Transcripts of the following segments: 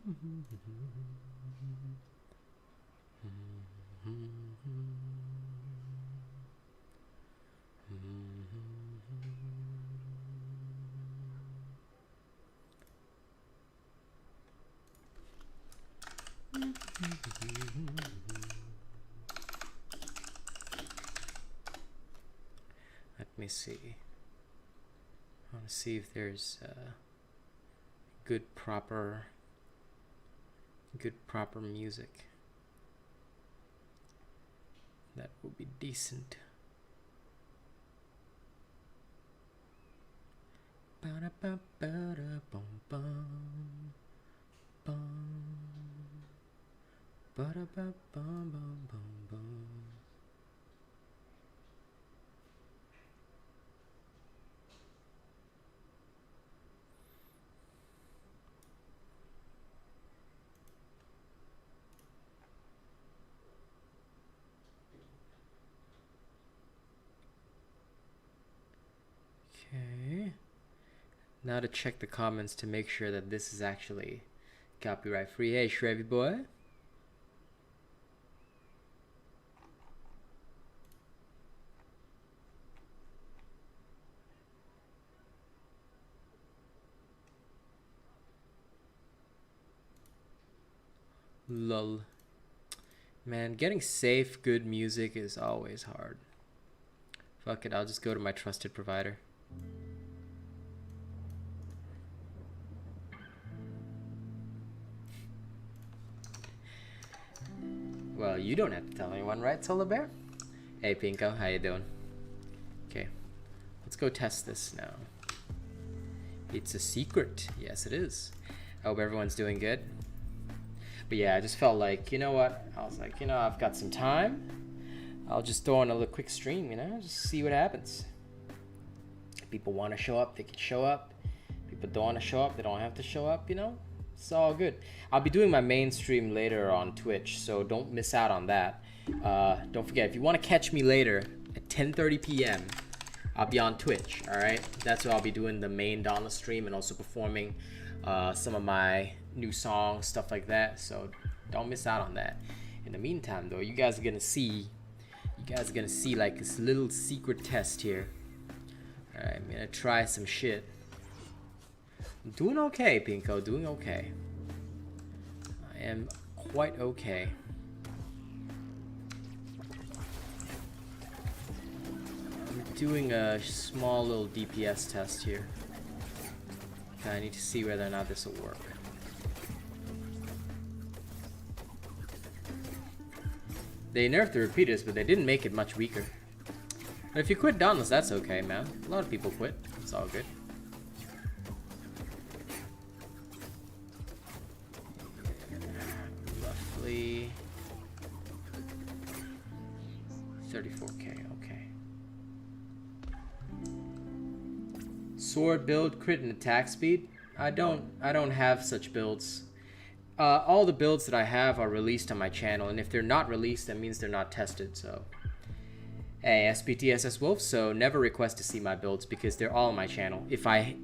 Let me see. I want to see if there's good proper music that will be decent. Okay. Now to check the comments to make sure that this is actually copyright free. Hey, Shrevy boy. Lol. Man, getting safe, good music is always hard. Fuck it, I'll just go to my trusted provider. Well, you don't have to tell anyone, right, Solar Bear? Hey, Pinko, how you doing? Okay, let's go test this now. It's a secret. Yes, it is. I hope everyone's doing good. But yeah, I just felt like, you know what? I was like, you know, I've got some time. I'll just throw in a little quick stream, you know, just see what happens. If people want to show up, they can show up. People don't want to show up, they don't have to show up, you know? It's all good. I'll be doing my main stream later on Twitch, so don't miss out on that. Don't forget, if you want to catch me later at 10:30 p.m., I'll be on Twitch, all right? That's where I'll be doing the main Dauntless stream and also performing some of my new songs, stuff like that. So don't miss out on that. In the meantime, though, you guys are gonna see like this little secret test here. All right, I'm gonna try some shit. I'm doing okay, Pinko, doing okay. I am quite okay. I'm doing a small little DPS test here. Okay, I need to see whether or not this will work. They nerfed the repeaters, but they didn't make it much weaker. But if you quit Dauntless, that's okay, man. A lot of people quit. It's all good. Roughly 34k, okay. Sword build, crit, and attack speed. I don't have such builds. All the builds that I have are released on my channel, and if they're not released, that means they're not tested. So, hey, SPTSS Wolf. So never request to see my builds because they're all on my channel. If I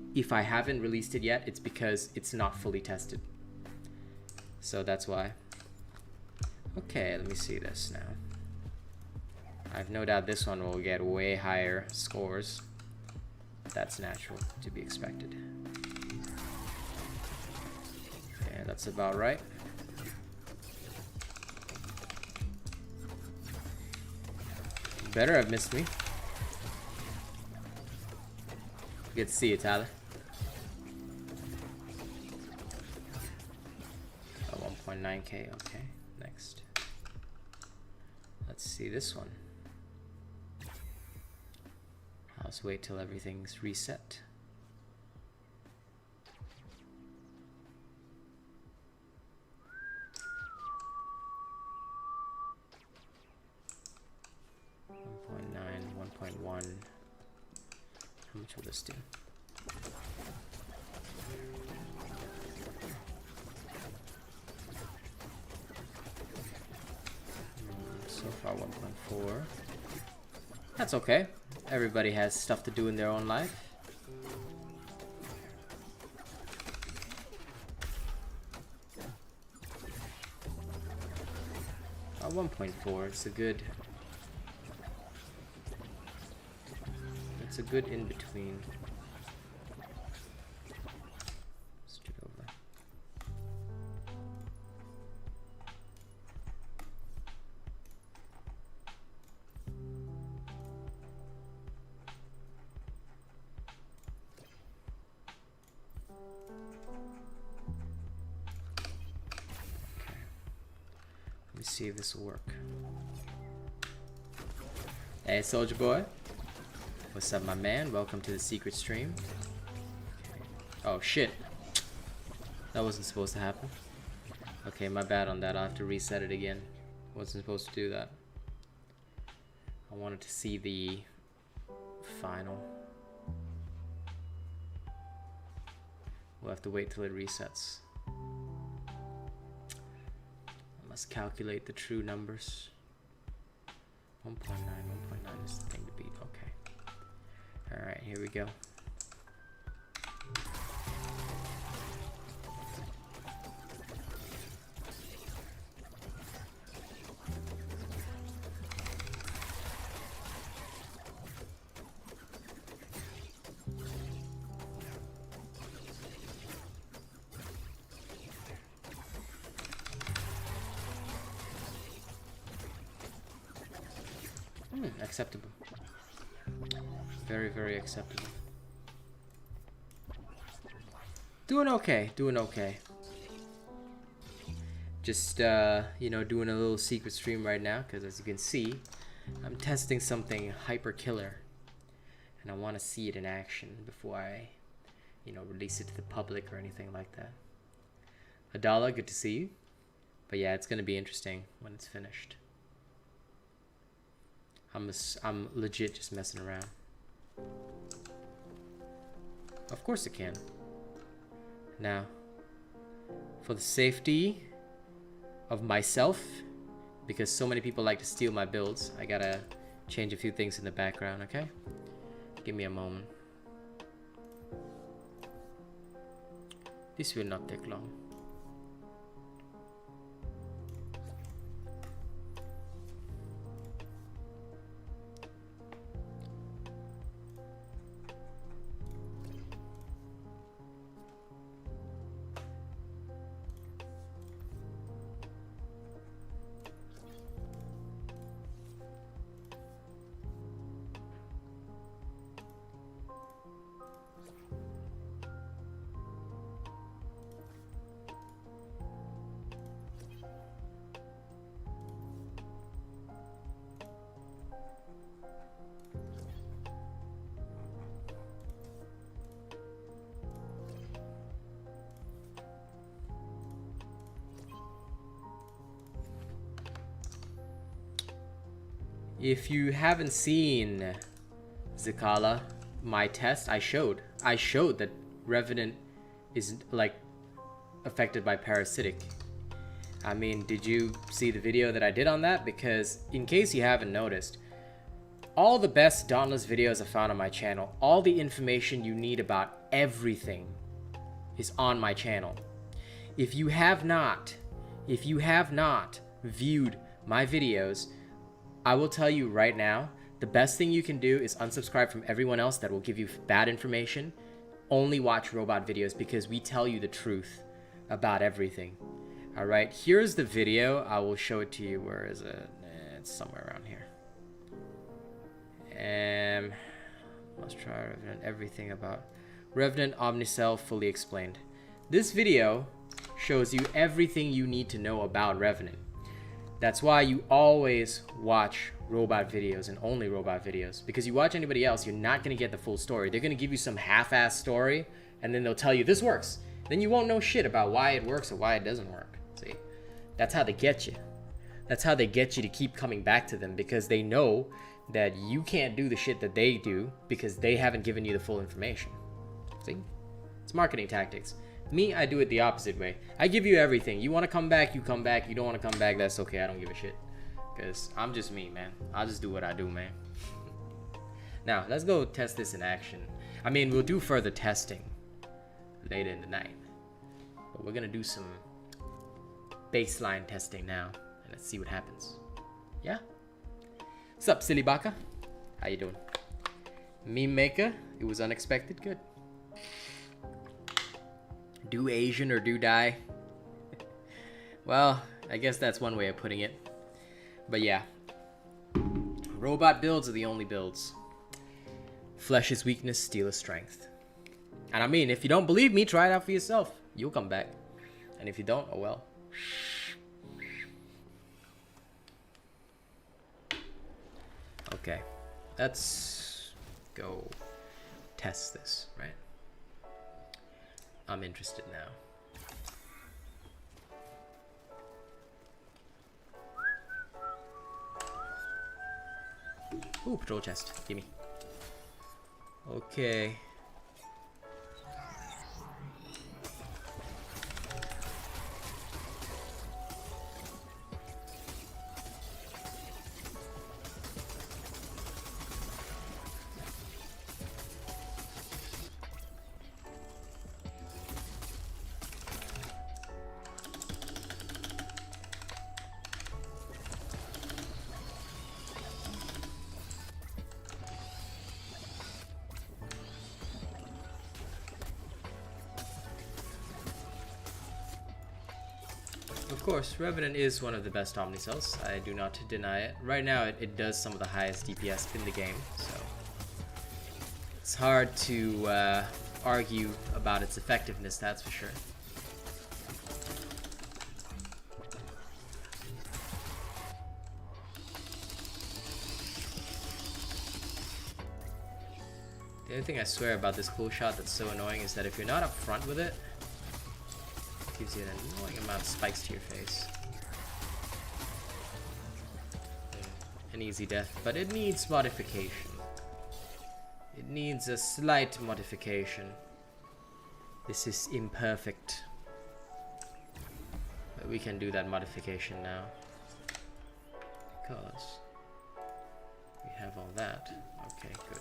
haven't released it yet, it's because it's not fully tested. So that's why. Okay, let me see this now. I've no doubt this one will get way higher scores. That's natural to be expected. Yeah, that's about right. Better have missed me. Good to see you, Tyler. 1.9k, okay. Next. Let's see this one. Let's wait till everything's reset. .1. How much will this do? So far 1.4. That's okay. Everybody has stuff to do in their own life. 1.4. It's a good. It's a good in between. Straight over. Let me see if this will work. Hey, Soldier Boy. What's up, my man? Welcome to the secret stream. Oh, shit. That wasn't supposed to happen. Okay, my bad on that. I'll have to reset it again. Wasn't supposed to do that. I wanted to see the final. We'll have to wait till it resets. I must calculate the true numbers. 1.9 is the thing to beat. Okay. Alright, here we go. Acceptable. Very, very acceptable. Doing okay, doing okay. Just, you know, doing a little secret stream right now, because as you can see, I'm testing something hyper killer. And I want to see it in action before I, you know, release it to the public or anything like that. Adala, good to see you. But yeah, it's going to be interesting when it's finished. I'm legit just messing around. Of course it can. Now, for the safety of myself, because so many people like to steal my builds, I gotta change a few things in the background, okay? Give me a moment. This will not take long. If you haven't seen Zakala, my test, I showed that Revenant is like affected by parasitic. I mean, did you see the video that I did on that? Because in case you haven't noticed, all the best Dauntless videos are found on my channel. All the information you need about everything is on my channel. If you have not viewed my videos, I will tell you right now, the best thing you can do is unsubscribe from everyone else that will give you bad information. Only watch robot videos because we tell you the truth about everything. All right, here's the video. I will show it to you. Where is it? It's somewhere around here. Let's try Revenant, everything about Revenant Omnicell fully explained. This video shows you everything you need to know about Revenant. That's why you always watch robot videos and only robot videos. Because you watch anybody else, you're not going to get the full story. They're going to give you some half-ass story, and then they'll tell you, this works. Then you won't know shit about why it works or why it doesn't work. See? That's how they get you. That's how they get you to keep coming back to them, because they know that you can't do the shit that they do because they haven't given you the full information. See? It's marketing tactics. Me, I do it the opposite way. I give you everything. You want to come back, you come back. You don't want to come back, that's okay. I don't give a shit. Because I'm just me, man. I'll just do what I do, man. Now, let's go test this in action. I mean, we'll do further testing later in the night. But we're going to do some baseline testing now. And let's see what happens. Yeah. What's up, silly baka? How you doing? Meme maker, it was unexpected. Good. Do Asian or do die? Well, I guess that's one way of putting it. But yeah. Robot builds are the only builds. Flesh is weakness, steel is strength. And I mean, if you don't believe me, try it out for yourself. You'll come back. And if you don't, oh well. Okay. Let's go test this, right? I'm interested now. Ooh, patrol chest. Gimme. Okay. Of course, Revenant is one of the best Omnicells. I do not deny it. Right now, it does some of the highest DPS in the game, so it's hard to argue about its effectiveness, that's for sure. The only thing I swear about this cool shot that's so annoying is that if you're not up front with it, gives you an annoying amount of spikes to your face. An easy death, but it needs modification. It needs a slight modification. This is imperfect. But we can do that modification now. Because we have all that. Okay, good.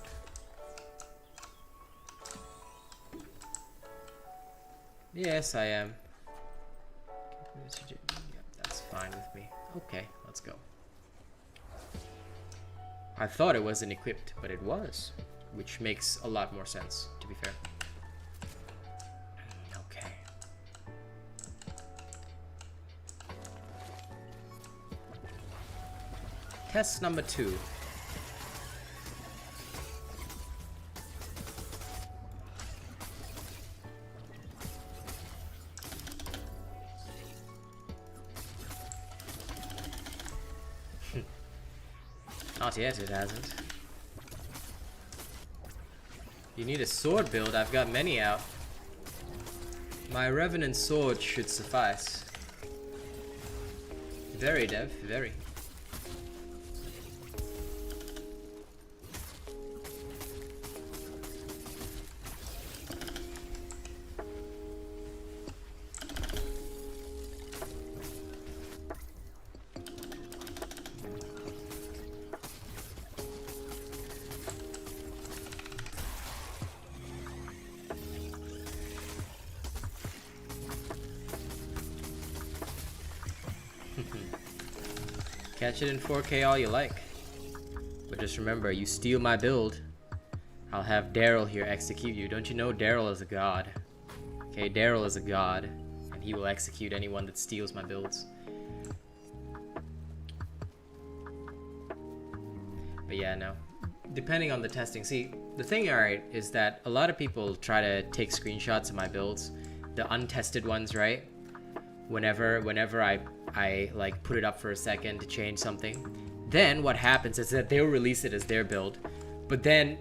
Yes, I am. Yep, that's fine with me. Okay, let's go. I thought it wasn't equipped, but it was, which makes a lot more sense, to be fair. Okay. Test number 2. Not yet, it hasn't. You need a sword build, I've got many out. My Revenant sword should suffice. Very, Dev, very. Catch it in 4K all you like. But just remember, you steal my build, I'll have Daryl here execute you. Don't you know Daryl is a god? Okay, Daryl is a god, and he will execute anyone that steals my builds. But yeah, no. Depending on the testing. See, the thing, alright, is that a lot of people try to take screenshots of my builds. The untested ones, right? Whenever I like put it up for a second to change something, then what happens is that they'll release it as their build, but then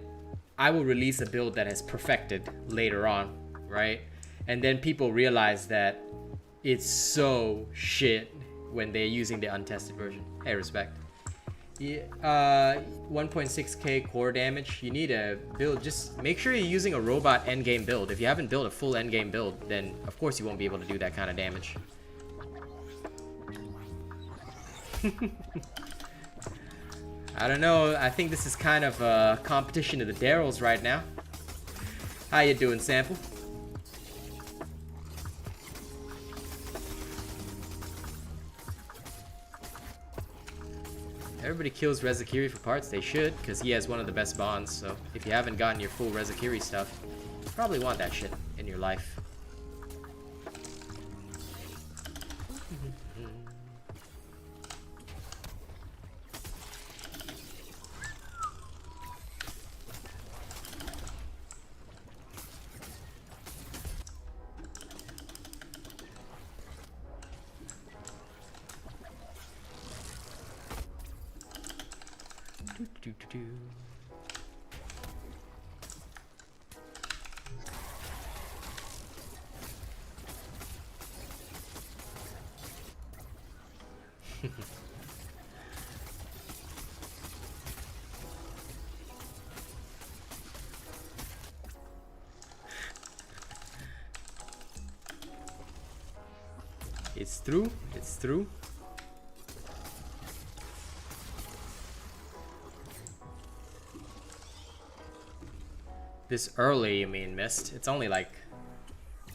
I will release a build that is perfected later on, right? And then people realize that it's so shit when they're using the untested version. Hey, respect. Yeah, 1.6k core damage. You need a build. Just make sure you're using a robot endgame build. If you haven't built a full endgame build, then of course you won't be able to do that kind of damage. I don't know. I think this is kind of a competition of the Daryls right now. How you doing, Sample? everybody kills Rezakiri for parts. They should, because he has one of the best bonds. So if you haven't gotten your full Rezakiri stuff, you probably want that shit in your life. It's through. It's through. This early, you mean, Mist? It's only like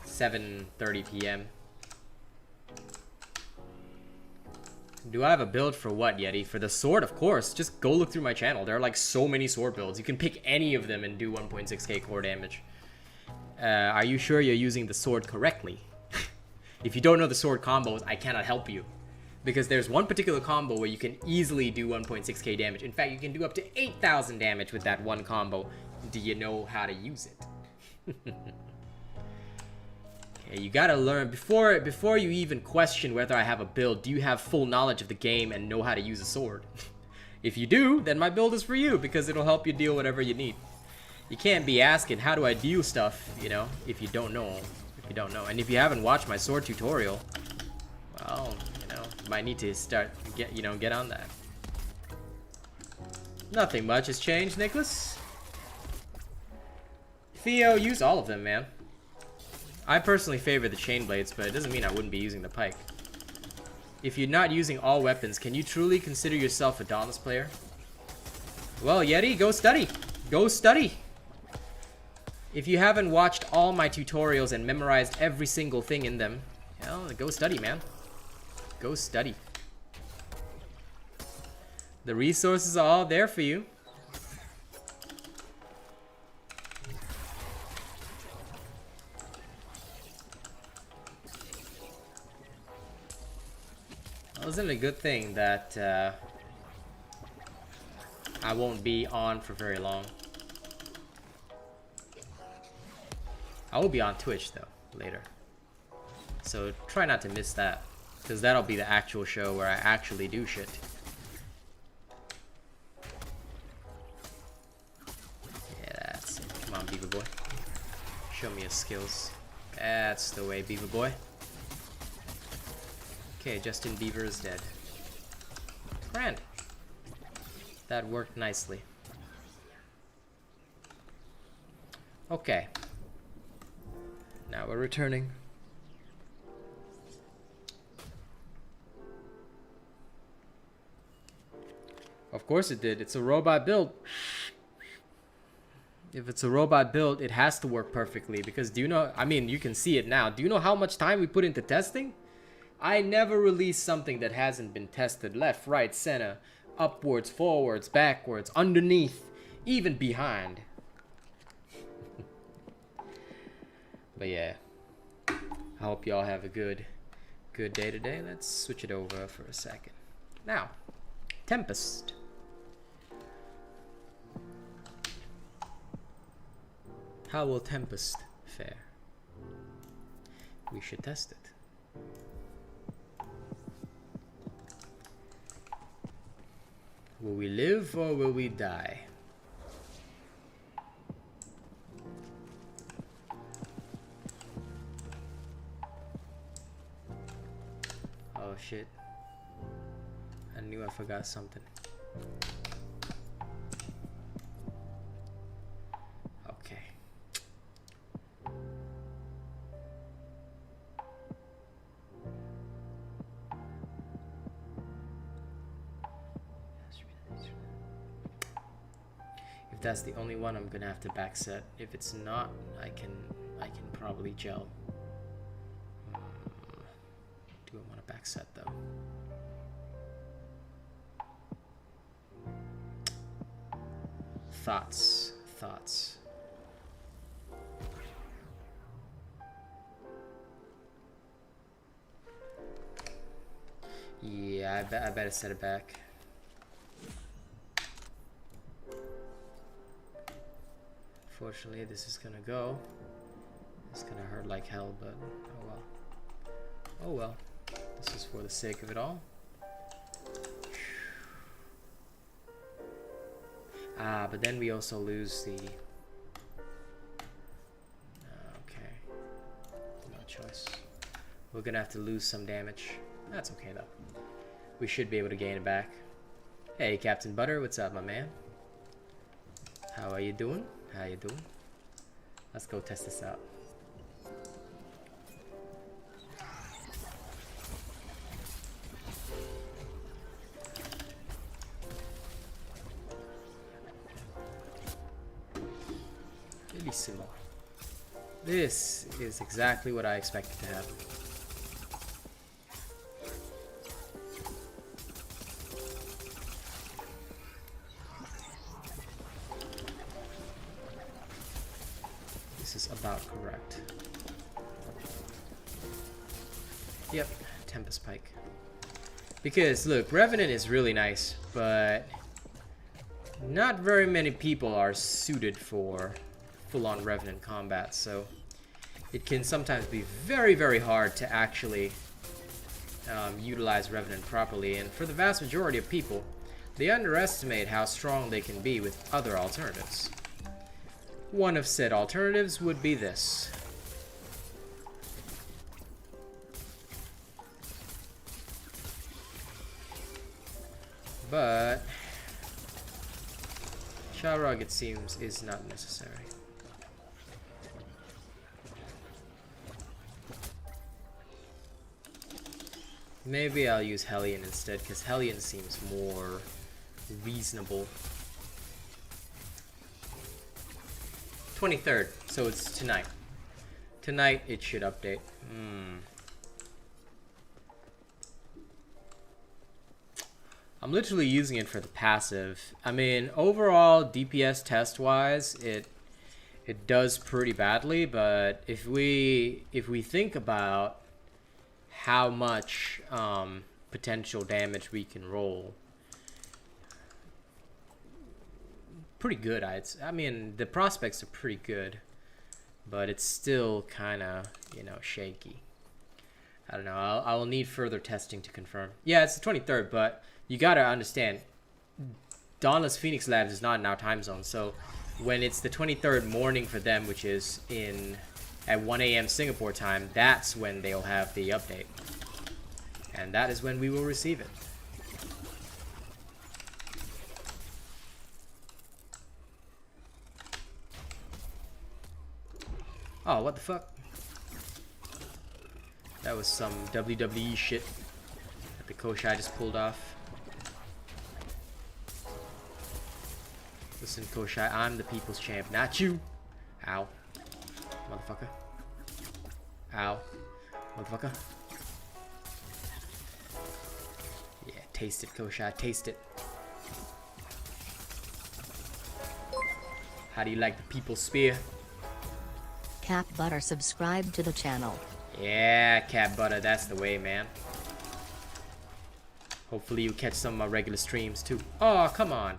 7:30 p.m. Do I have a build for what, Yeti? For the sword, of course. Just go look through my channel. There are like so many sword builds. You can pick any of them and do 1.6k core damage. Are you sure you're using the sword correctly? If you don't know the sword combos, I cannot help you. Because there's one particular combo where you can easily do 1.6k damage. In fact, you can do up to 8,000 damage with that one combo. Do you know how to use it? Okay, you gotta learn. Before you even question whether I have a build, do you have full knowledge of the game and know how to use a sword? If you do, then my build is for you, because it'll help you deal whatever you need. You can't be asking, how do I deal stuff, you know, if you don't know. If you don't know. And if you haven't watched my sword tutorial, well, you know, you might need to get on that. Nothing much has changed, Nicholas. Theo, use all of them, man. I personally favor the chain blades, but it doesn't mean I wouldn't be using the pike. If you're not using all weapons, can you truly consider yourself a Dauntless player? Well, Yeti, go study. Go study. If you haven't watched all my tutorials and memorized every single thing in them, well, go study, man. Go study. The resources are all there for you. Well, isn't it a good thing that I won't be on for very long? I will be on Twitch though later, so try not to miss that, because that'll be the actual show where I actually do shit. Yeah, that's it. Come on, Beaver Boy. Show me your skills. That's the way, Beaver Boy. Okay, Justin Bieber is dead. Grand. That worked nicely. Okay. Now we're returning. Of course it did. It's a robot build. If it's a robot build, it has to work perfectly. Because do you know, I mean, you can see it now. Do you know how much time we put into testing? I never release something that hasn't been tested. Left, right, center, upwards, forwards, backwards, underneath, even behind. But yeah, I hope y'all have a good day today. Let's switch it over for a second. Now, Tempest. How will Tempest fare? We should test it. Will we live or will we die? Oh shit. I knew I forgot something. Okay. If that's the only one, I'm gonna have to backset. If it's not, I can probably gel. Do I want to backset though? Thoughts. Yeah, I better set it back. Fortunately, this is gonna go. It's gonna hurt like hell, but oh well. Oh well. This is for the sake of it all. Ah, but then we also lose the... Okay. No choice. We're gonna have to lose some damage. That's okay though. We should be able to gain it back. Hey, Captain Butter, what's up, my man? How are you doing? How you doing? Let's go test this out. Bellissimo. This is exactly what I expected to happen. This is about correct. Yep, Tempest Pike. Because look, Revenant is really nice, but not very many people are suited for full-on Revenant combat, so it can sometimes be very, very hard to actually utilize Revenant properly, and for the vast majority of people, they underestimate how strong they can be with other alternatives. One of said alternatives would be this. But Shalrog, it seems, is not necessary. Maybe I'll use Hellion instead, because Hellion seems more reasonable. 23rd, so it's tonight. Tonight it should update. I'm literally using it for the passive. I mean, overall DPS test wise, it does pretty badly, but if we think about how much potential damage we can roll, pretty good. I mean, the prospects are pretty good, but it's still kind of, you know, shaky. I don't know. I will need further testing to confirm. Yeah, it's the 23rd, but you gotta understand, Dauntless Phoenix Labs is not in our time zone, so when it's the 23rd morning for them, which is at 1 a.m. Singapore time, that's when they'll have the update, and that is when we will receive it. Oh, what the fuck? That was some WWE shit that the Koshai just pulled off. Listen, Koshai, I'm the people's champ, not you. Ow. Motherfucker. Ow. Motherfucker. Yeah, taste it, Koshai, taste it. How do you like the people's spear? Cap Butter subscribe to the channel. Yeah, Cap Butter, that's the way, man. Hopefully you catch some of my regular streams too. Oh, come on.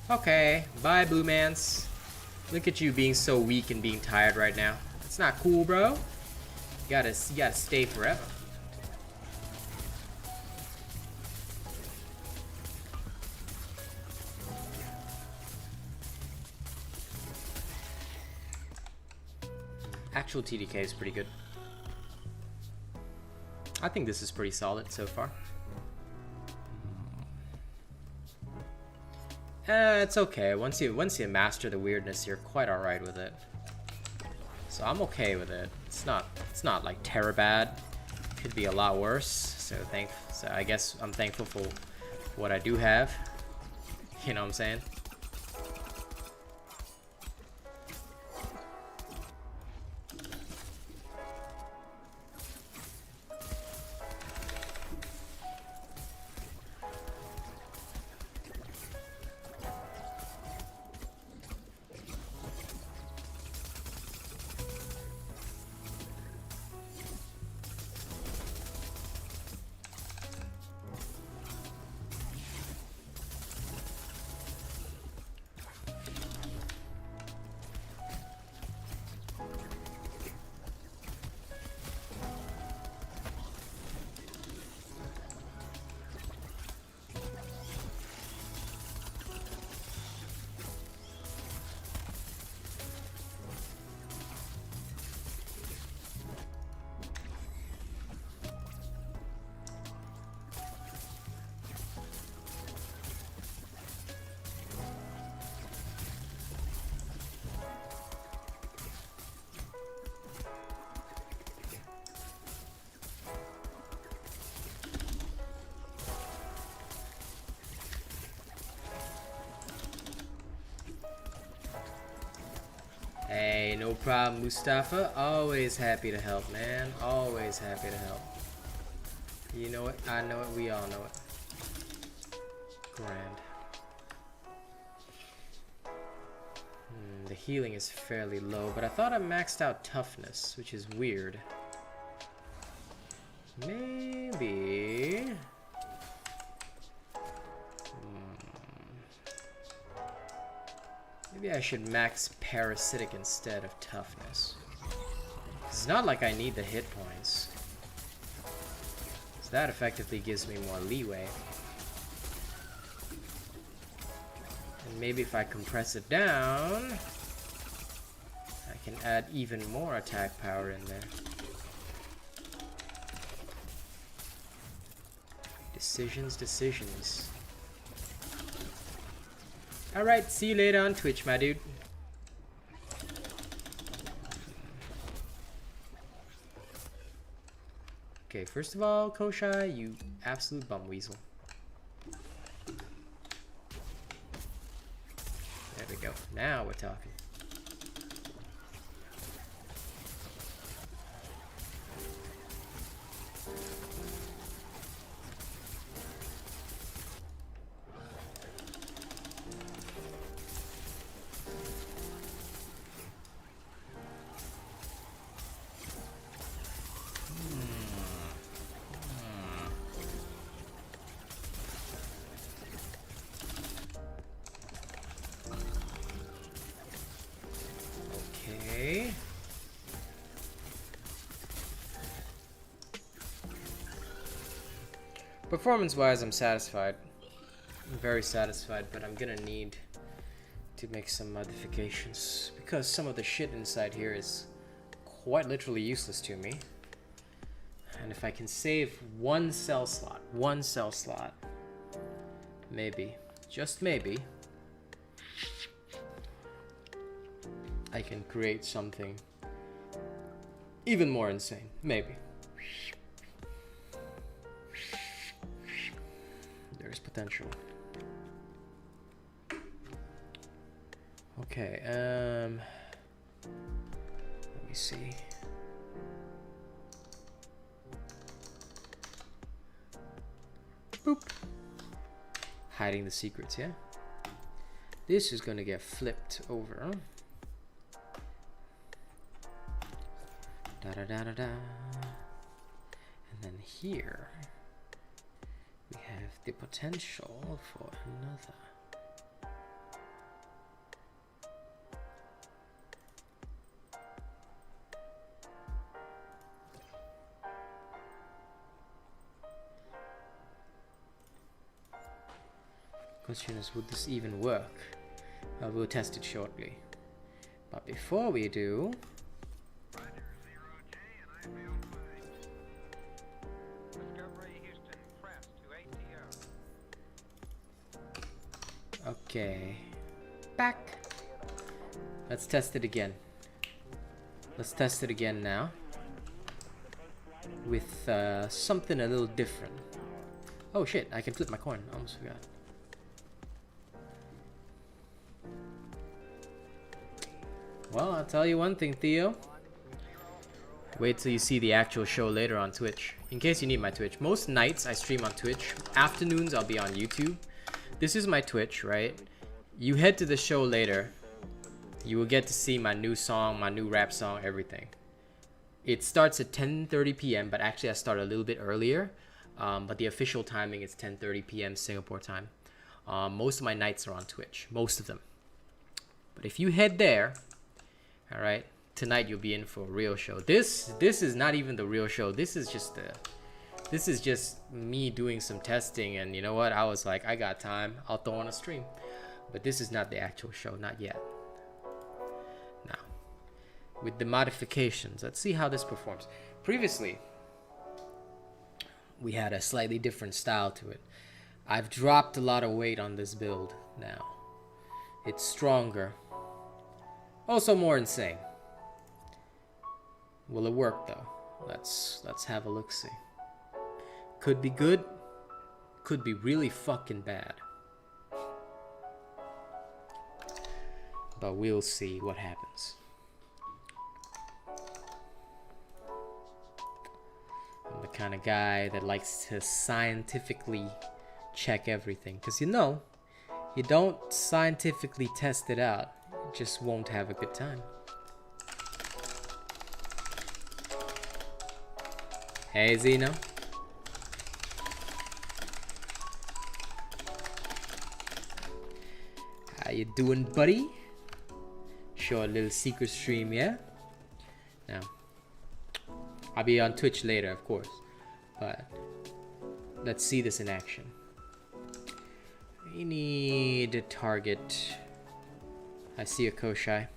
Okay, bye, Blue Mans. Look at you being so weak and being tired right now. That's not cool, bro. You gotta stay forever. Actual TDK is pretty good. I think this is pretty solid so far. It's okay. Once you master the weirdness, you're quite alright with it. So I'm okay with it. It's not like terror bad. Could be a lot worse. So I guess I'm thankful for what I do have. You know what I'm saying? No problem, Mustafa. Always happy to help, man. Always happy to help. You know it, I know it, we all know it. Grand. The healing is fairly low, but I thought I maxed out toughness, which is weird. Maybe... Maybe I should max parasitic instead of toughness. It's not like I need the hit points. So that effectively gives me more leeway. And maybe if I compress it down, I can add even more attack power in there. Decisions. Alright, see you later on Twitch, my dude. Okay, first of all, Koshai, you absolute bum weasel. There we go. Now we're talking. Performance-wise, I'm satisfied. I'm very satisfied, but I'm gonna need to make some modifications because some of the shit inside here is quite literally useless to me. And if I can save one cell slot, maybe, just maybe, I can create something even more insane. Maybe. There's potential. Okay, let me see. Boop. Hiding the secrets, yeah? This is gonna get flipped over. Da da da da da. And then here we have the potential for another. Question is, would this even work? We'll test it shortly. But before we do, okay, back. Let's test it again. Let's test it again now with something a little different. Oh shit, I can flip my coin. Almost forgot. Well, I'll tell you one thing, Theo. Wait till you see the actual show later on Twitch. In case you need my Twitch. Most nights I stream on Twitch. Afternoons I'll be on YouTube. This is my Twitch, right? You head to the show later. You will get to see my new song, my new rap song, everything. It starts at 10:30 p.m. but actually I start a little bit earlier. But the official timing is 10:30 p.m. Singapore time. Most of my nights are on Twitch. Most of them. But if you head there, all right, tonight you'll be in for a real show. This is not even the real show. This is just me doing some testing, and you know what? I was like, I got time. I'll throw on a stream. But this is not the actual show, not yet. Now, with the modifications, let's see how this performs. Previously, we had a slightly different style to it. I've dropped a lot of weight on this build now. It's stronger. Also more insane. Will it work though? Let's have a look-see. Could be good. Could be really fucking bad. But we'll see what happens. kind of guy that likes to scientifically check everything. Because you know, you don't scientifically test it out, you just won't have a good time. Hey Zeno. How you doing, buddy? Short little secret stream, yeah? Now, I'll be on Twitch later, of course, but let's see this in action. We need a target. I see a Koshai.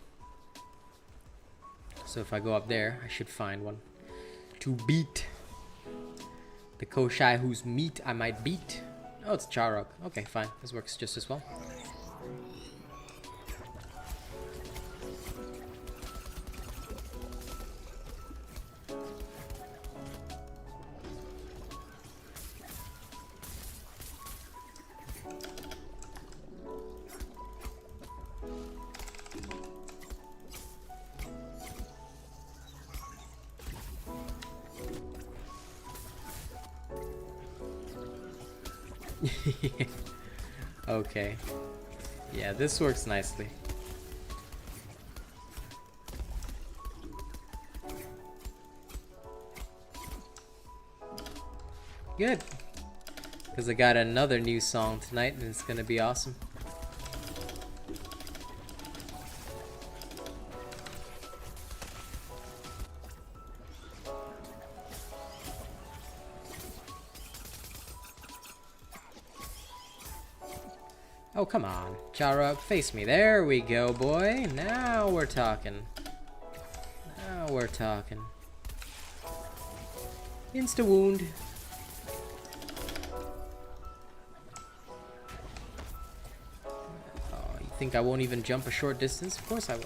So if I go up there, I should find one to beat. The Koshai whose meat I might beat. Oh, it's Charog. Okay, fine. This works just as well. Okay. Yeah, this works nicely. Good. Because I got another new song tonight and it's gonna be awesome. Oh, come on. Charog, face me. There we go, boy. Now we're talking. Now we're talking. Insta wound. Oh, you think I won't even jump a short distance? Of course I will.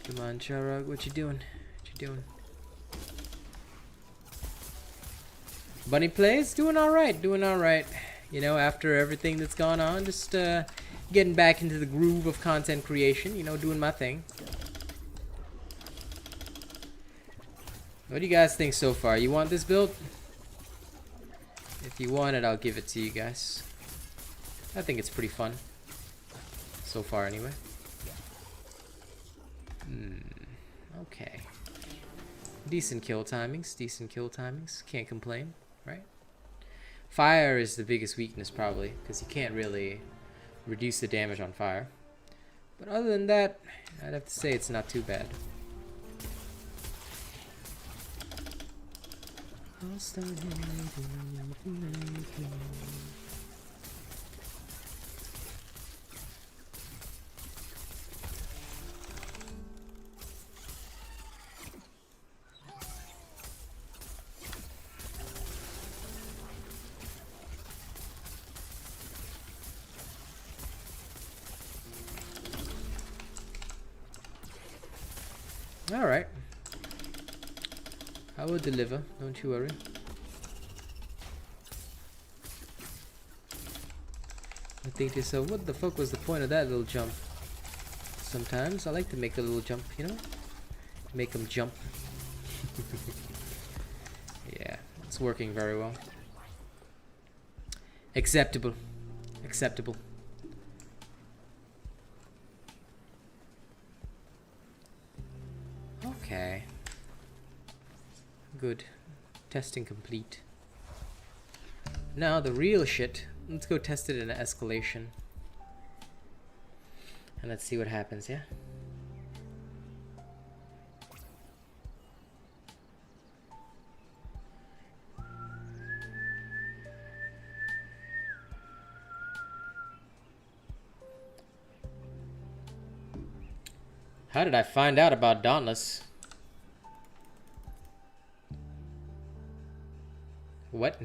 Come on, Charog, what you doing? What you doing? Bunny plays? Doing alright, doing alright. You know, after everything that's gone on, just getting back into the groove of content creation, you know, doing my thing. What do you guys think so far? You want this build? If you want it, I'll give it to you guys. I think it's pretty fun. So far, anyway. Okay. Decent kill timings, can't complain, right? Fire is the biggest weakness, probably, because you can't really reduce the damage on fire. But other than that, I'd have to say it's not too bad. Alright. I will deliver, don't you worry. I think to yourself, what the fuck was the point of that little jump? Sometimes I like to make a little jump, you know? Make them jump. Yeah, it's working very well. Acceptable. Acceptable. Okay. Good. Testing complete. Now the real shit. Let's go test it in an escalation. And let's see what happens, yeah? How did I find out about Dauntless? What?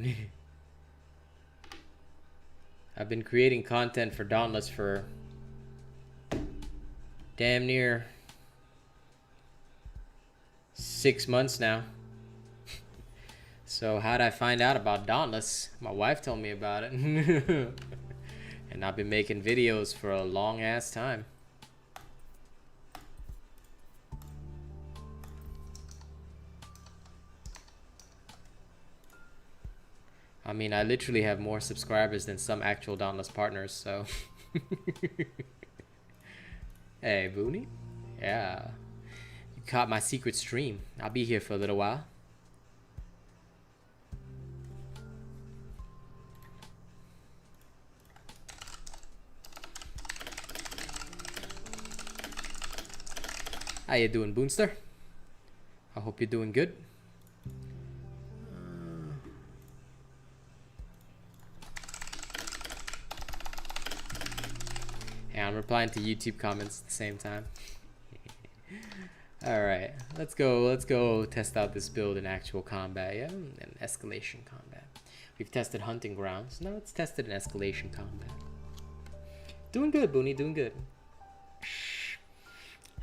I've been creating content for Dauntless for damn near 6 months now. So how'd I find out about Dauntless? My wife told me about it. And I've been making videos for a long ass time. I mean, I literally have more subscribers than some actual Dauntless partners, so. Hey, Booney? Yeah. You caught my secret stream. I'll be here for a little while. How you doing, Boonster? I hope you're doing good. Yeah, I'm replying to YouTube comments at the same time. Alright, let's go test out this build in actual combat, yeah? In escalation combat. We've tested hunting grounds. Now let's test it in escalation combat. Doing good, Booney, doing good.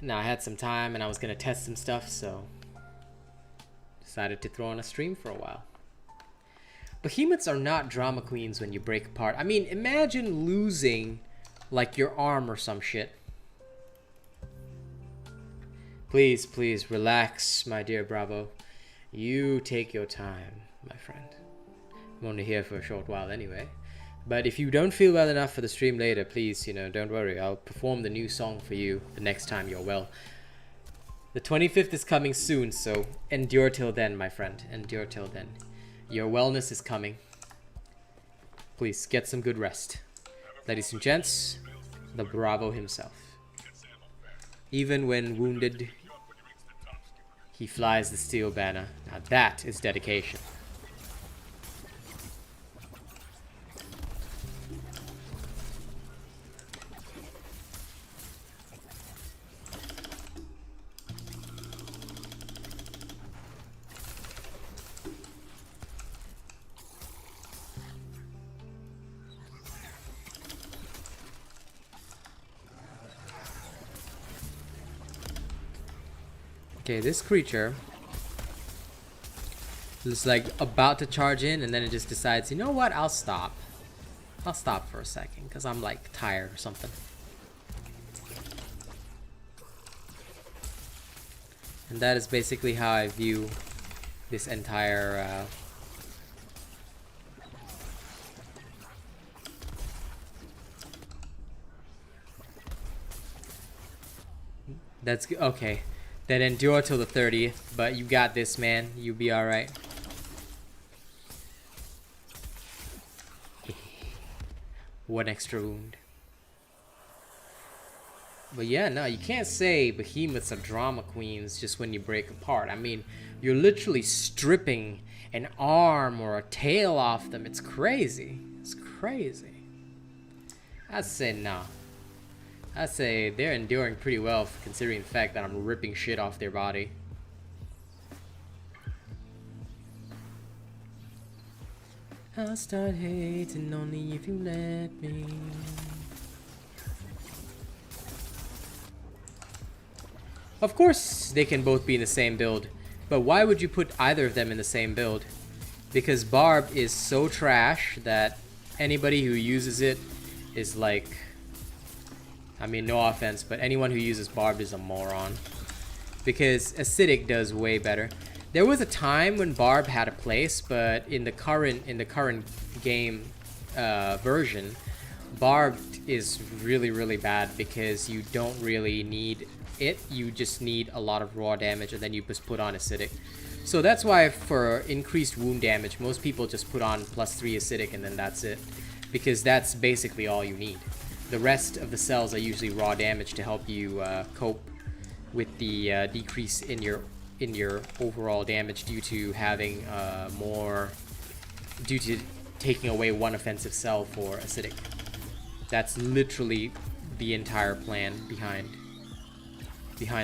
Now I had some time and I was gonna test some stuff, so decided to throw on a stream for a while. Behemoths are not drama queens when you break apart. I mean, imagine losing like your arm or some shit. Please, please relax, my dear Bravo. You take your time, my friend. I'm only here for a short while anyway. But if you don't feel well enough for the stream later, please, you know, don't worry. I'll perform the new song for you the next time you're well. The 25th is coming soon, so endure till then, my friend. Endure till then. Your wellness is coming. Please, get some good rest. Ladies and gents, the Bravo himself. Even when wounded, he flies the steel banner. Now that is dedication. Okay, this creature is like about to charge in and then it just decides, you know what, I'll stop. I'll stop for a second because I'm like tired or something. And that is basically how I view this entire that's okay. Then endure till the 30th, but you got this, man. You'll be alright. One extra wound. But yeah, no, you can't say behemoths are drama queens just when you break apart. I mean, you're literally stripping an arm or a tail off them. It's crazy. It's crazy. I'd say nah. I'd say they're enduring pretty well considering the fact that I'm ripping shit off their body. I'll start hating only if you let me. Of course they can both be in the same build, but why would you put either of them in the same build? Because Barb is so trash that anybody who uses it is like... I mean, no offense, but anyone who uses Barb is a moron. Because Acidic does way better. There was a time when Barb had a place, but in the current game version, Barb is really bad because you don't really need it. You just need a lot of raw damage, and then you just put on Acidic. So that's why for increased wound damage, most people just put on +3 Acidic, and then that's it. Because that's basically all you need. The rest of the cells are usually raw damage to help you cope with the decrease in your overall damage due to having due to taking away one offensive cell for Acidic. That's literally the entire plan behind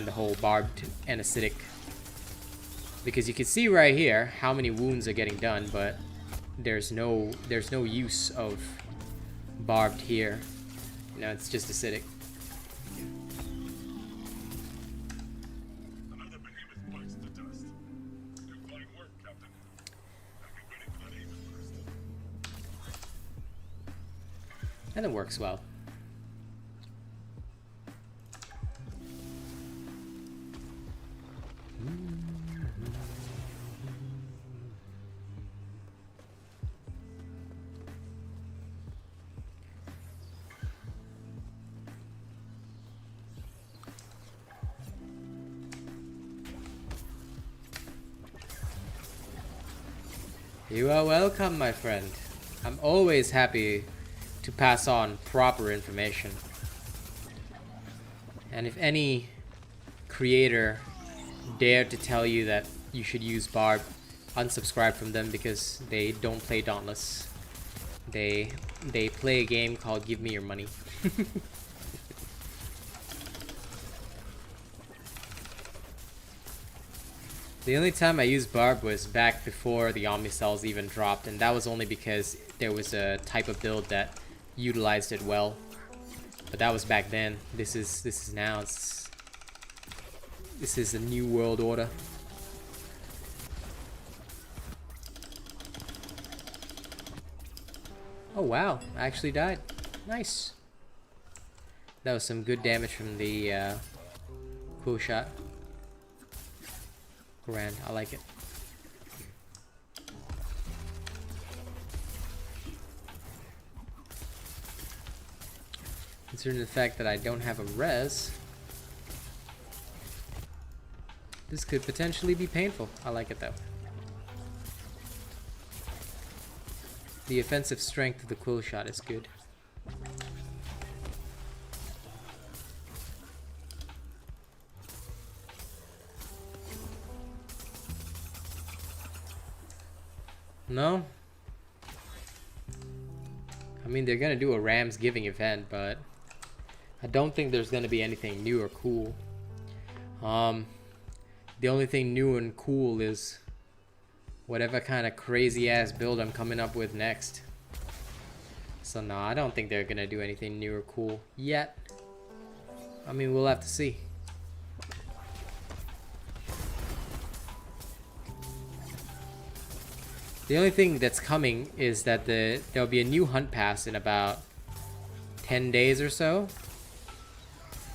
the whole Barbed and Acidic. Because you can see right here how many wounds are getting done, but there's no use of Barbed here. You know, it's just Acidic. And it works well. You are welcome, my friend. I'm always happy to pass on proper information. And if any creator dared to tell you that you should use Barb, unsubscribe from them because they don't play Dauntless. They play a game called Give Me Your Money. The only time I used Barb was back before the Omnicells even dropped, and that was only because there was a type of build that utilized it well. But that was back then. This is now. This is a new world order. Oh wow, I actually died. Nice. That was some good damage from the cool shot. Grand, I like it. Considering the fact that I don't have a res, this could potentially be painful. I like it though. The offensive strength of the quill shot is good. No? I mean, they're gonna do a Rams Giving event, but I don't think there's gonna be anything new or cool. The only thing new and cool is whatever kind of crazy ass build I'm coming up with next. So no, I don't think they're gonna do anything new or cool yet. I mean, we'll have to see. The only thing that's coming is that there'll be a new hunt pass in about 10 days or so.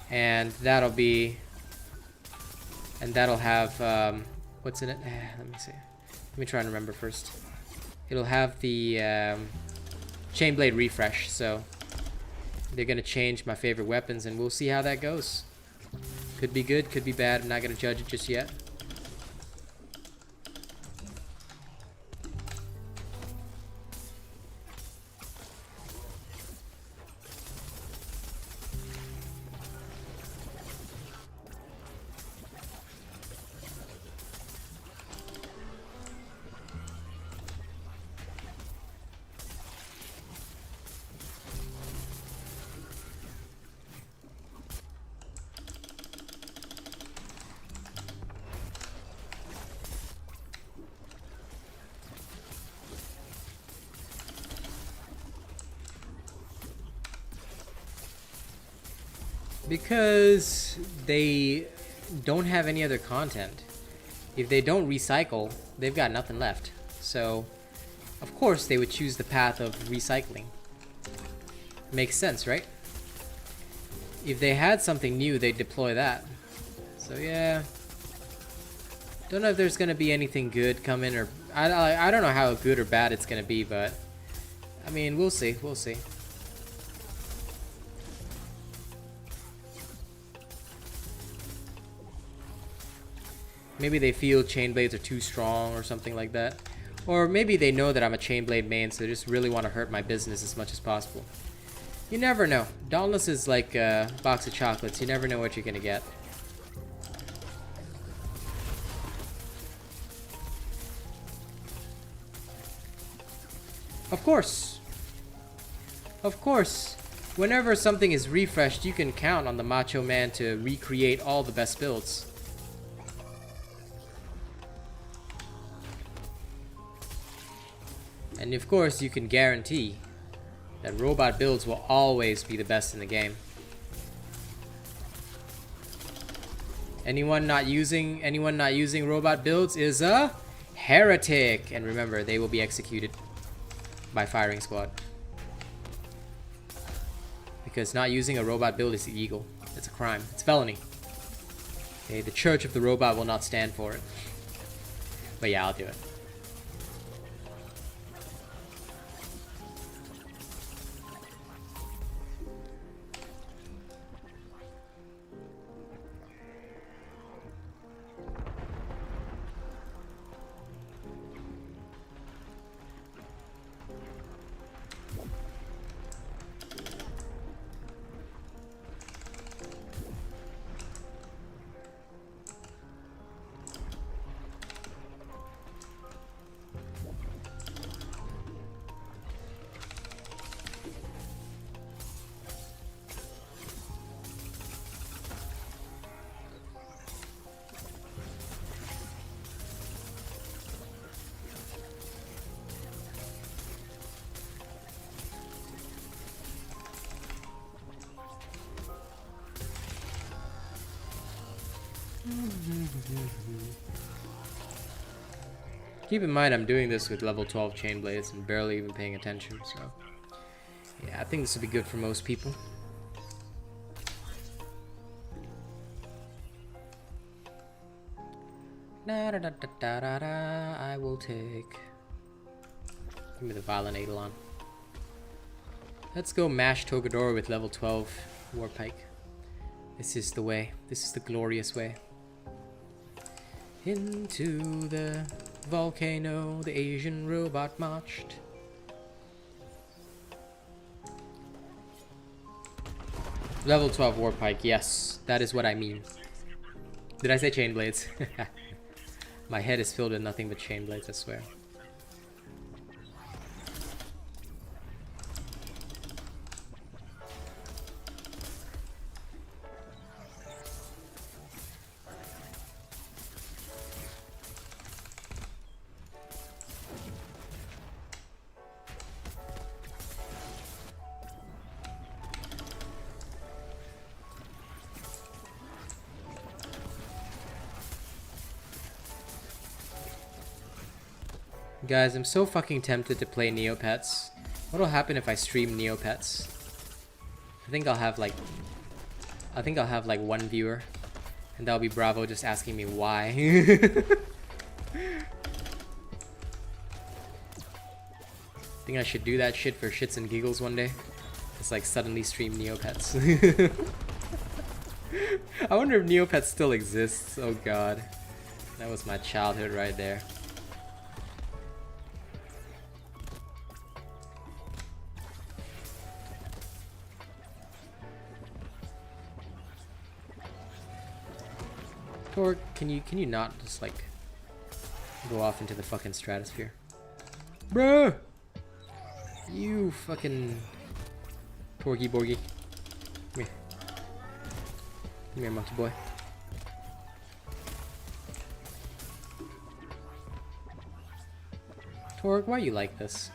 And that'll have, what's in it? Let me see. Let me try and remember first. It'll have the Chainblade refresh, so they're gonna change my favorite weapons and we'll see how that goes. Could be good, could be bad. I'm not gonna judge it just yet. Because they don't have any other content. If they don't recycle, they've got nothing left. So, of course, they would choose the path of recycling. Makes sense, right? If they had something new, they'd deploy that. So yeah. Don't know if there's gonna be anything good coming, or I don't know how good or bad it's gonna be, but I mean, we'll see. We'll see. Maybe they feel chain blades are too strong or something like that. Or maybe they know that I'm a chain blade main, so they just really want to hurt my business as much as possible. You never know. Dauntless is like a box of chocolates. You never know what you're gonna get. Of course. Of course. Whenever something is refreshed, you can count on the Macho Man to recreate all the best builds. And of course, you can guarantee that robot builds will always be the best in the game. Anyone not using robot builds is a heretic. And remember, they will be executed by firing squad. because not using a robot build is illegal. It's a crime. It's felony. Okay, the Church of the Robot will not stand for it. But yeah, I'll do it. Keep in mind I'm doing this with level 12 chain blades and barely even paying attention, so yeah, I think this will be good for most people. Da, da, da, da, da, da, da. I will take. Give me the Violent Eidolon. Let's go mash Togador with level 12 Warpike. This is the way. This is the glorious way. Into the volcano, the Asian robot marched. Level 12 Warpike, yes, that is what I mean. Did I say chain blades? My head is filled with nothing but chain blades, I swear. Guys, I'm so fucking tempted to play Neopets. What'll happen if I stream Neopets? I think I'll have like one viewer, and that'll be Bravo just asking me why. Think I should do that shit for shits and giggles one day. Just like suddenly stream Neopets. I wonder if Neopets still exists. Oh god. That was my childhood right there. Or can you not just like go off into the fucking stratosphere? Bruh! You fucking Porgy Borgy. Come here. Come here, monkey boy. Torg, why are you like this?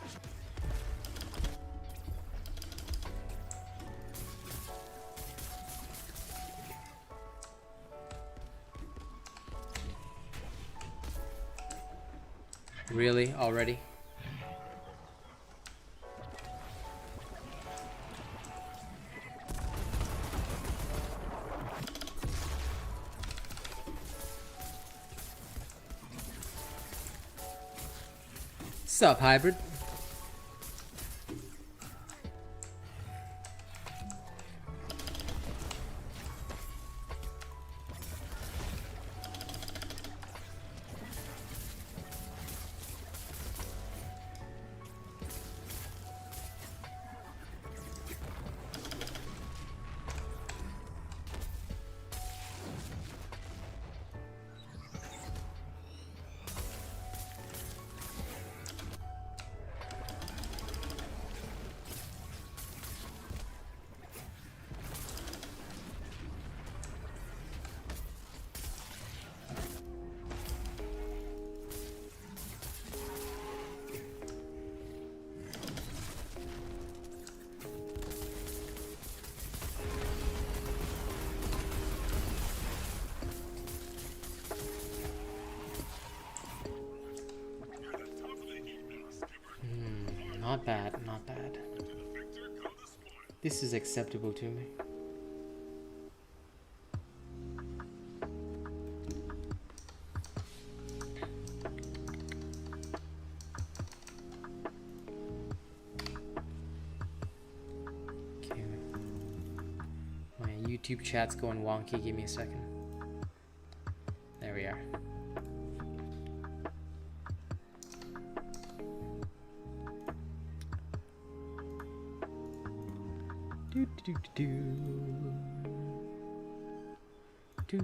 Really? Already? Sup, hybrid? Not bad, not bad. This is acceptable to me. Okay. My YouTube chat's going wonky. Give me a second. There we are. Do, do, do, do. Do,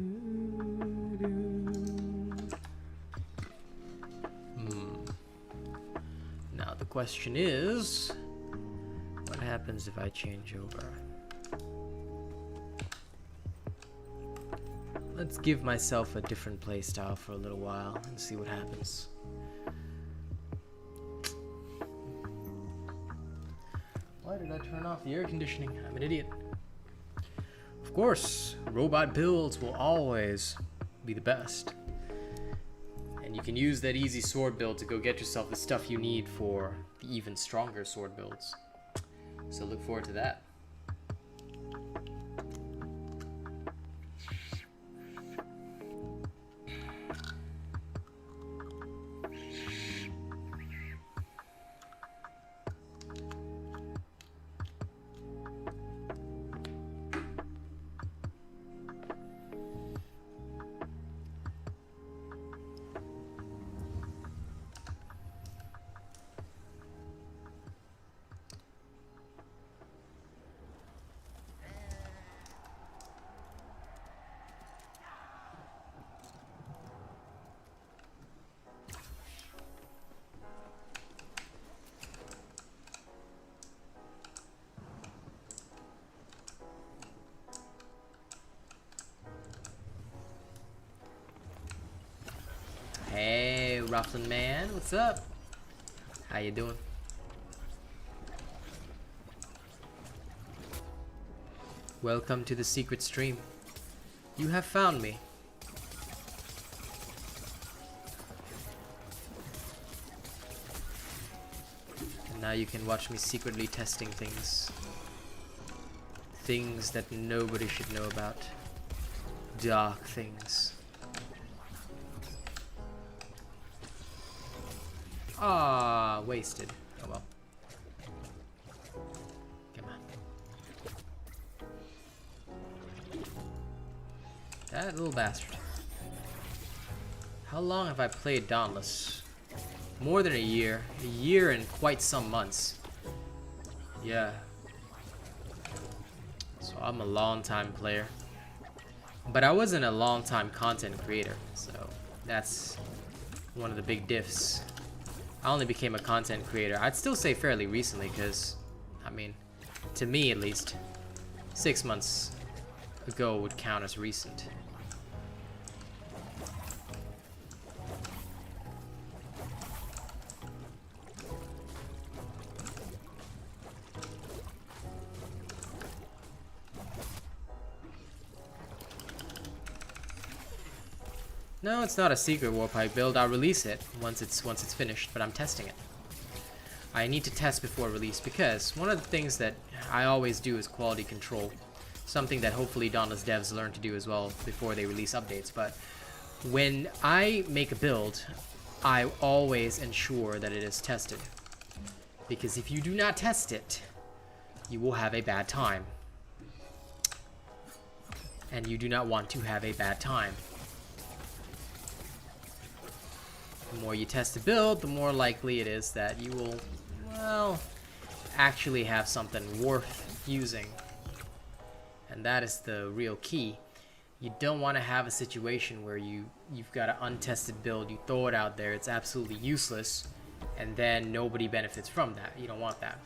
do. Now the question is, what happens if I change over? Let's give myself a different playstyle for a little while and see what happens. Why did I turn off the air conditioning? I'm an idiot. Of course, robot builds will always be the best. And you can use that easy sword build to go get yourself the stuff you need for the even stronger sword builds. So look forward to that. Hey, Rufflin Man, what's up? How you doing? Welcome to the secret stream. You have found me. And now you can watch me secretly testing things. Things that nobody should know about. Dark things. Ah, wasted. Oh well. Come on. That little bastard. How long have I played Dauntless? More than a year. A year and quite some months. Yeah. So I'm a long time player. But I wasn't a long time content creator. So that's one of the big diffs. I only became a content creator, I'd still say fairly recently, because, I mean, to me at least, 6 months ago would count as recent. No, it's not a secret warpipe build. I'll release it once it's finished, but I'm testing it. I need to test before release because one of the things that I always do is quality control. Something that hopefully Dauntless devs learn to do as well before they release updates. But when I make a build, I always ensure that it is tested. Because if you do not test it, you will have a bad time. And you do not want to have a bad time. The more you test a build, the more likely it is that you will, well, actually have something worth using. And that is the real key. You don't want to have a situation where you've got an untested build, you throw it out there, it's absolutely useless, and then nobody benefits from that. You don't want that.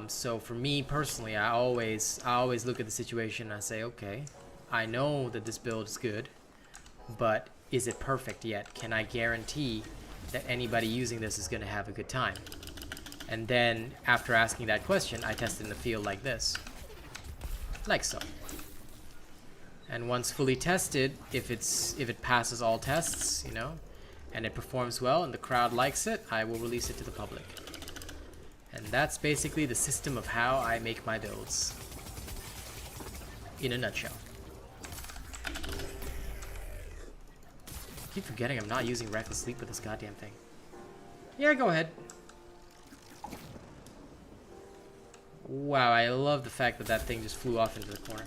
So for me personally, I always look at the situation and I say, okay, I know that this build is good, but is it perfect yet? Can I guarantee that anybody using this is going to have a good time? And then after asking that question, I test it in the field like this. Like so. And once fully tested, if it passes all tests, you know, and it performs well and the crowd likes it, I will release it to the public. And that's basically the system of how I make my builds. In a nutshell. I keep forgetting I'm not using Reckless Leap with this goddamn thing. Yeah, go ahead. Wow, I love the fact that that thing just flew off into the corner.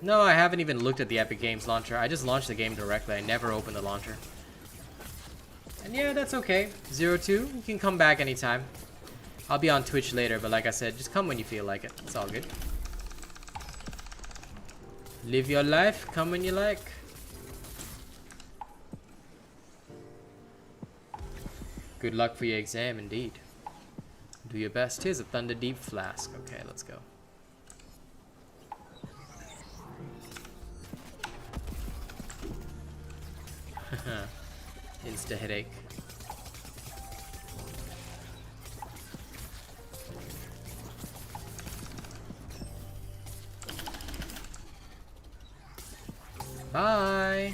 No, I haven't even looked at the Epic Games launcher. I just launched the game directly. I never opened the launcher. And yeah, that's okay. 02, you can come back anytime. I'll be on Twitch later, but like I said, just come when you feel like it. It's all good. Live your life, come when you like. Good luck for your exam, indeed. Do your best. Here's a Thunder Deep Flask. Okay, let's go. Insta headache. Bye.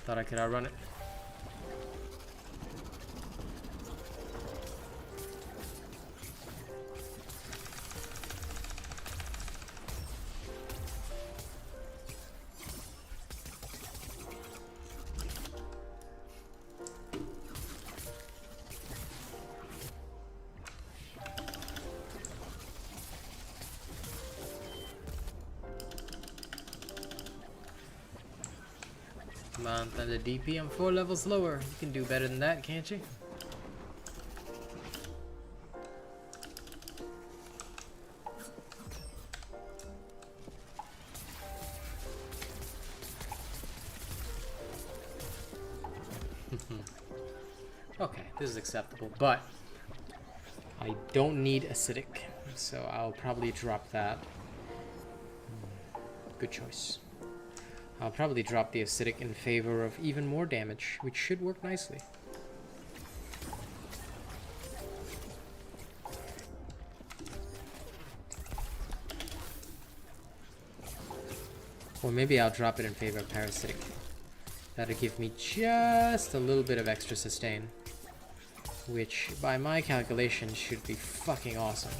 Thought I could outrun it. Come on, Thunder DP, I'm 4 levels lower. You can do better than that, can't you? Okay, this is acceptable, but I don't need acidic, so I'll probably drop that. Good choice. I'll probably drop the acidic in favor of even more damage, which should work nicely. Or maybe I'll drop it in favor of parasitic. That'll give me just a little bit of extra sustain, which by my calculations should be fucking awesome.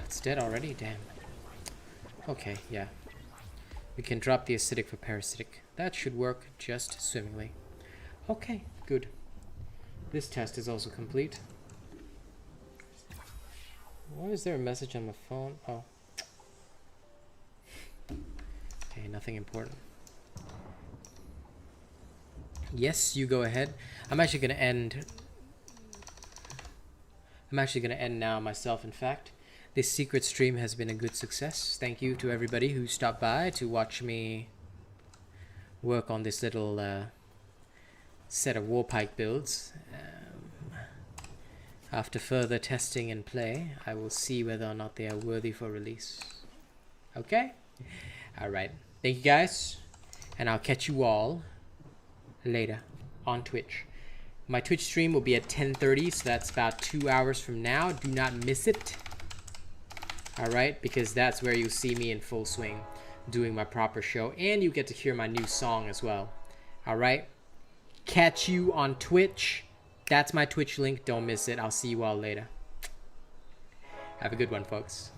It's dead already? Damn. Okay, yeah. We can drop the acidic for parasitic. That should work just swimmingly. Okay, good. This test is also complete. Why is there a message on my phone? Oh. Okay, nothing important. Yes, you go ahead. I'm actually going to end now myself, in fact. This secret stream has been a good success. Thank you to everybody who stopped by to watch me work on this little set of Warpike builds. After further testing and play, I will see whether or not they are worthy for release. Okay? Alright. Thank you guys. And I'll catch you all later on Twitch. My Twitch stream will be at 10:30, so that's about 2 hours from now. Do not miss it. Alright, because that's where you'll see me in full swing doing my proper show, and you get to hear my new song as well. All right. Catch you on Twitch. That's my Twitch link. Don't miss it. I'll see you all later. Have a good one, folks.